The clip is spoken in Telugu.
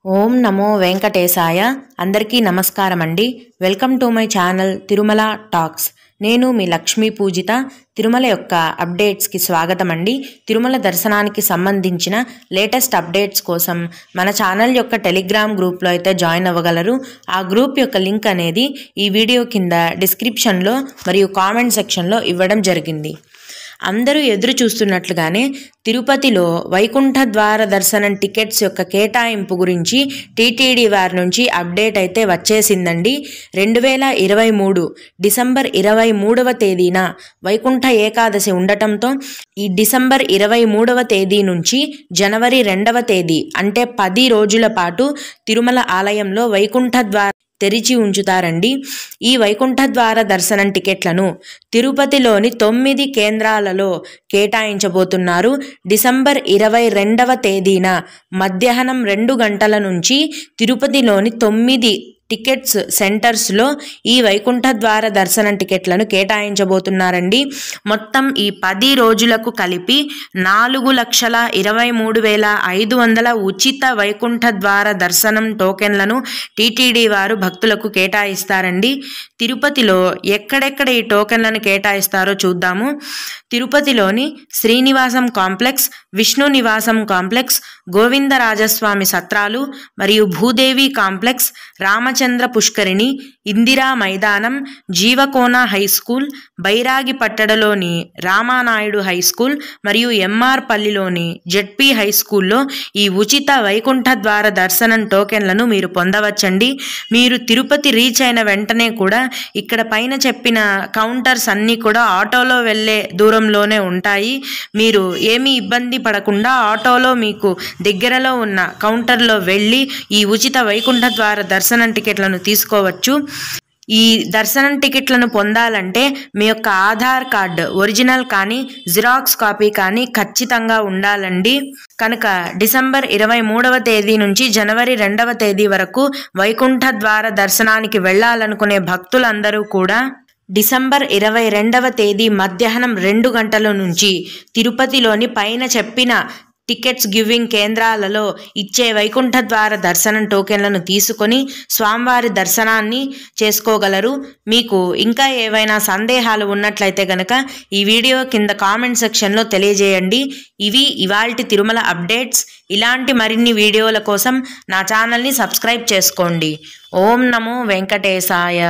ఓం నమో వెంకటేశాయ. అందరికీ నమస్కారం అండి. Welcome to my channel Tirumala talks. నేను మీ లక్ష్మీ పూజిత. తిరుమల యొక్క అప్డేట్స్కి స్వాగతం అండి. తిరుమల దర్శనానికి సంబంధించిన లేటెస్ట్ అప్డేట్స్ కోసం మన ఛానల్ యొక్క టెలిగ్రామ్ గ్రూప్లో అయితే జాయిన్ అవ్వగలరు. ఆ గ్రూప్ యొక్క లింక్ అనేది ఈ వీడియో కింద డిస్క్రిప్షన్లో మరియు కామెంట్ సెక్షన్లో ఇవ్వడం జరిగింది. అందరూ ఎదురు చూస్తున్నట్లుగానే తిరుపతిలో వైకుంఠ ద్వార దర్శనం టికెట్స్ యొక్క కేటాయింపు గురించి టీటీడీ వారి నుంచి అప్డేట్ అయితే వచ్చేసిందండి. 2023 డిసెంబర్ 23వ తేదీన వైకుంఠ ఏకాదశి ఉండటంతో ఈ డిసెంబర్ 23వ తేదీ నుంచి జనవరి 2వ తేదీ అంటే 10 రోజుల పాటు తిరుమల ఆలయంలో వైకుంఠ ద్వార తెరిచి ఉంచుతారండి. ఈ వైకుంఠ ద్వార దర్శనం టికెట్లను తిరుపతిలోని 9 కేంద్రాలలో కేటాయించబోతున్నారు. డిసెంబర్ 22వ తేదీన మధ్యాహ్నం 2 గంటల నుంచి తిరుపతిలోని 9 టికెట్స్ సెంటర్స్లో ఈ వైకుంఠ ద్వార దర్శనం టికెట్లను కేటాయించబోతున్నారండి. మొత్తం ఈ 10 రోజులకు కలిపి 4,23,500 ఉచిత వైకుంఠ ద్వార దర్శనం టోకెన్లను టీటీడీ వారు భక్తులకు కేటాయిస్తారండి. తిరుపతిలో ఎక్కడెక్కడ ఈ టోకెన్లను కేటాయిస్తారో చూద్దాము. తిరుపతిలోని శ్రీనివాసం కాంప్లెక్స్, విష్ణు నివాసం కాంప్లెక్స్, గోవిందరాజస్వామి సత్రాలు మరియు భూదేవి కాంప్లెక్స్, రామచంద్ర పుష్కరిణి, ఇందిరా మైదానం, జీవకోన హై స్కూల్, బైరాగి పట్టడలోని రామానాయుడు హై స్కూల్ మరియు ఎంఆర్ పల్లిలోని జెడ్పీ హై స్కూల్లో ఈ ఉచిత వైకుంఠ ద్వార దర్శనం టోకెన్లను మీరు పొందవచ్చండి. మీరు తిరుపతి రీచ్ అయిన వెంటనే కూడా ఇక్కడ పైన చెప్పిన కౌంటర్స్ అన్నీ కూడా ఆటోలో వెళ్ళే దూరంలోనే ఉంటాయి. మీరు ఏమీ ఇబ్బంది పడకుండా ఆటోలో మీకు దగ్గరలో ఉన్న కౌంటర్లో వెళ్ళి ఈ ఉచిత వైకుంఠ ద్వార దర్శనం టికెట్లను తీసుకోవచ్చు. ఈ దర్శనం టికెట్లను పొందాలంటే మీ యొక్క ఆధార్ కార్డు ఒరిజినల్ కానీ జిరాక్స్ కాపీ కానీ ఖచ్చితంగా ఉండాలండి. కనుక డిసెంబర్ 23వ తేదీ నుంచి జనవరి 2వ తేదీ వరకు వైకుంఠ ద్వార దర్శనానికి వెళ్ళాలనుకునే భక్తులందరూ కూడా డిసెంబర్ 22వ తేదీ మధ్యాహ్నం 2 గంటల నుంచి తిరుపతిలోని పైన చెప్పిన టికెట్స్ గివింగ్ కేంద్రాలలో ఇచ్చే వైకుంఠ ద్వార దర్శనం టోకెన్లను తీసుకొని స్వామివారి దర్శనాన్ని చేసుకోగలరు. మీకు ఇంకా ఏవైనా సందేహాలు ఉన్నట్లయితే కనుక ఈ వీడియో కింద కామెంట్ సెక్షన్లో తెలియజేయండి. ఇవి ఇవాల్టి తిరుమల అప్డేట్స్. ఇలాంటి మరిన్ని వీడియోల కోసం నా ఛానల్ని సబ్స్క్రైబ్ చేసుకోండి. ఓం నమో వెంకటేశాయ.